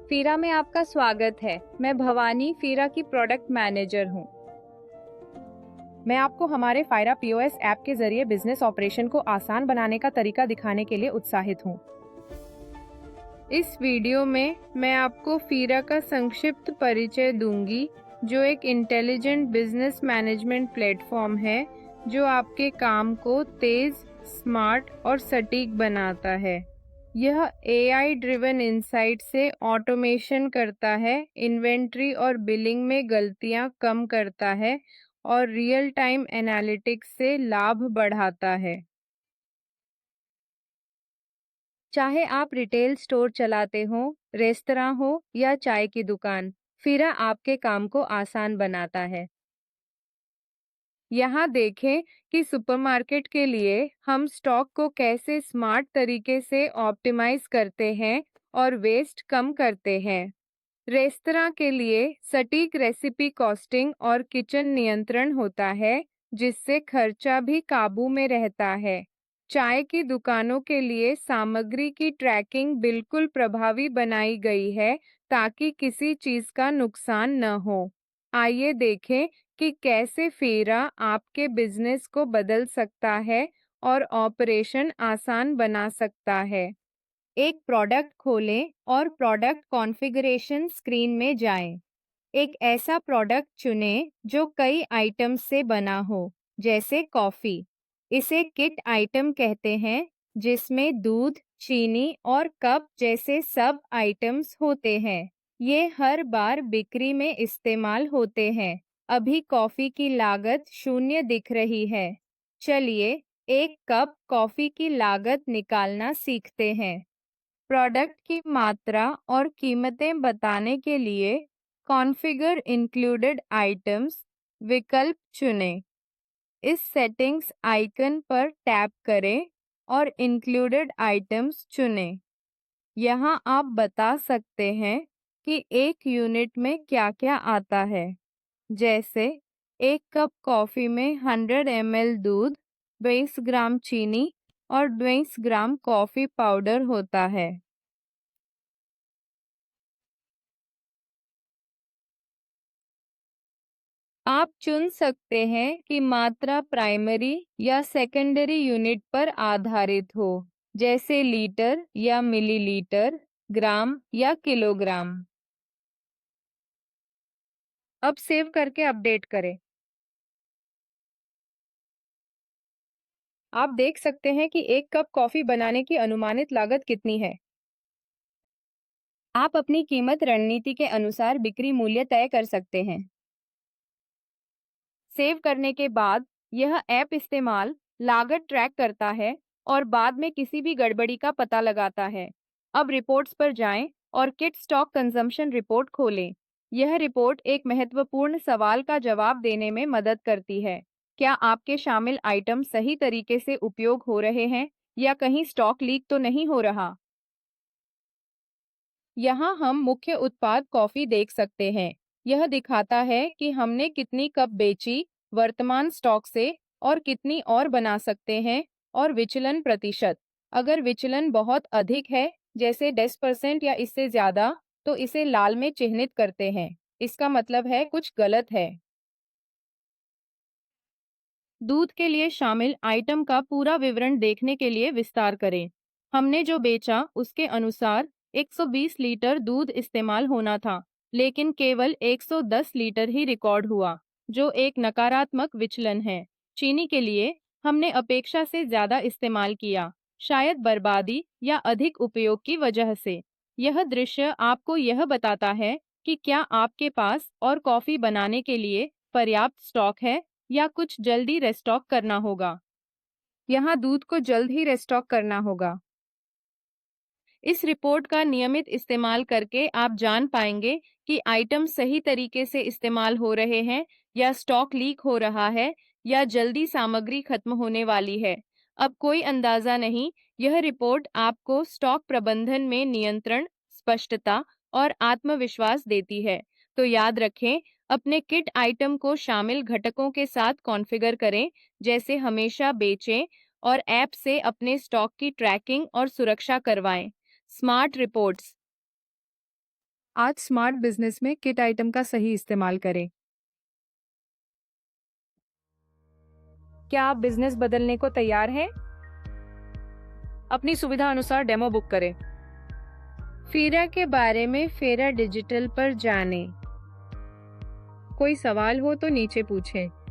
FERA में आपका स्वागत है। मैं भवानी फीरा की प्रोडक्ट मैनेजर हूँ। मैं आपको हमारे फायरा पीओएस ऐप के जरिए बिजनेस ऑपरेशन को आसान बनाने का तरीका दिखाने के लिए उत्साहित हूँ। इस वीडियो में मैं आपको फीरा का संक्षिप्त परिचय दूंगी, जो एक इंटेलिजेंट बिजनेस मैनेजमेंट प्लेटफॉर्म है जो आपके काम को तेज, स्मार्ट और सटीक बनाता है। यह एआई ड्रिवन इंसाइट से ऑटोमेशन करता है, इन्वेंट्री और बिलिंग में गलतियां कम करता है और रियल टाइम एनालिटिक्स से लाभ बढ़ाता है। चाहे आप रिटेल स्टोर चलाते हो, रेस्तरां हो या चाय की दुकान, फीरा आपके काम को आसान बनाता है। यहाँ देखें कि सुपरमार्केट के लिए हम स्टॉक को कैसे स्मार्ट तरीके से ऑप्टिमाइज करते हैं और वेस्ट कम करते हैं। रेस्तरां के लिए सटीक रेसिपी कॉस्टिंग और किचन नियंत्रण होता है, जिससे खर्चा भी काबू में रहता है। चाय की दुकानों के लिए सामग्री की ट्रैकिंग बिल्कुल प्रभावी बनाई गई है, ताकि किसी चीज का नुकसान न हो। आइए देखें कि कैसे फीरा आपके बिजनेस को बदल सकता है और ऑपरेशन आसान बना सकता है। एक प्रोडक्ट खोलें और प्रोडक्ट कॉन्फ़िगरेशन स्क्रीन में जाएं। एक ऐसा प्रोडक्ट चुनें जो कई आइटम्स से बना हो, जैसे कॉफ़ी। इसे किट आइटम कहते हैं, जिसमें दूध, चीनी और कप जैसे सब आइटम्स होते हैं। ये हर बार बिक्री में इस्तेमाल होते हैं। अभी कॉफ़ी की लागत 0 दिख रही है। चलिए, एक कप कॉफ़ी की लागत निकालना सीखते हैं। प्रोडक्ट की मात्रा और कीमतें बताने के लिए कॉन्फ़िगर इंक्लूडेड आइटम्स विकल्प चुनें। इस सेटिंग्स आइकन पर टैप करें और इंक्लूडेड आइटम्स चुनें। यहाँ आप बता सकते हैं कि एक यूनिट में क्या-क्या आता है, जैसे एक कप कॉफ़ी में 100 ml दूध, 20 ग्राम चीनी और 20 ग्राम कॉफ़ी पाउडर होता है। आप चुन सकते हैं कि मात्रा प्राइमरी या सेकेंडरी यूनिट पर आधारित हो, जैसे लीटर या मिलीलीटर, ग्राम या किलोग्राम। अब सेव करके अपडेट करें। आप देख सकते हैं कि एक कप कॉफ़ी बनाने की अनुमानित लागत कितनी है। आप अपनी कीमत रणनीति के अनुसार बिक्री मूल्य तय कर सकते हैं। सेव करने के बाद यह ऐप इस्तेमाल लागत ट्रैक करता है और बाद में किसी भी गड़बड़ी का पता लगाता है। अब रिपोर्ट्स पर जाएं और किट स्टॉक कंजम्पशन रिपोर्ट खोलें। यह रिपोर्ट एक महत्वपूर्ण सवाल का जवाब देने में मदद करती है। क्या आपके शामिल आइटम सही तरीके से उपयोग हो रहे हैं या कहीं स्टॉक लीक तो नहीं हो रहा? यहाँ हम मुख्य उत्पाद कॉफ़ी देख सकते हैं। यह दिखाता है कि हमने कितनी कप बेची, वर्तमान स्टॉक से और कितनी और बना सकते हैं, और विचलन प्रतिशत। अगर विचलन बहुत अधिक है, जैसे 10% या इससे ज़्यादा, तो इसे लाल में चिह्नित करते हैं। इसका मतलब है कुछ गलत है। दूध के लिए शामिल आइटम का पूरा विवरण देखने के लिए विस्तार करें। हमने जो बेचा उसके अनुसार 120 लीटर दूध इस्तेमाल होना था, लेकिन केवल 110 लीटर ही रिकॉर्ड हुआ, जो एक नकारात्मक विचलन है। चीनी के लिए हमने अपेक्षा से ज़्यादा इस्तेमाल किया, शायद बर्बादी या अधिक उपयोग की वजह से। यह दृश्य आपको यह बताता है कि क्या आपके पास और कॉफ़ी बनाने के लिए पर्याप्त स्टॉक है या कुछ जल्दी रेस्टॉक करना होगा। यहाँ दूध को जल्द ही रेस्टॉक करना होगा। इस रिपोर्ट का नियमित इस्तेमाल करके आप जान पाएंगे कि आइटम सही तरीके से इस्तेमाल हो रहे हैं या स्टॉक लीक हो रहा है या जल्दी सामग्री खत्म होने वाली है। अब कोई अंदाजा नहीं, यह रिपोर्ट आपको स्टॉक प्रबंधन में नियंत्रण, स्पष्टता और आत्मविश्वास देती है। तो याद रखें, अपने किट आइटम को शामिल घटकों के साथ कॉन्फ़िगर करें, जैसे हमेशा बेचें, और ऐप से अपने स्टॉक की ट्रैकिंग और सुरक्षा करवाएं। स्मार्ट रिपोर्ट्स आज स्मार्ट बिजनेस में किट आइटम का सही इस्तेमाल करें। क्या आप बिजनेस बदलने को तैयार हैं? अपनी सुविधा अनुसार डेमो बुक करें। फेरा के बारे में फेरा डिजिटल पर जानें। कोई सवाल हो तो नीचे पूछें।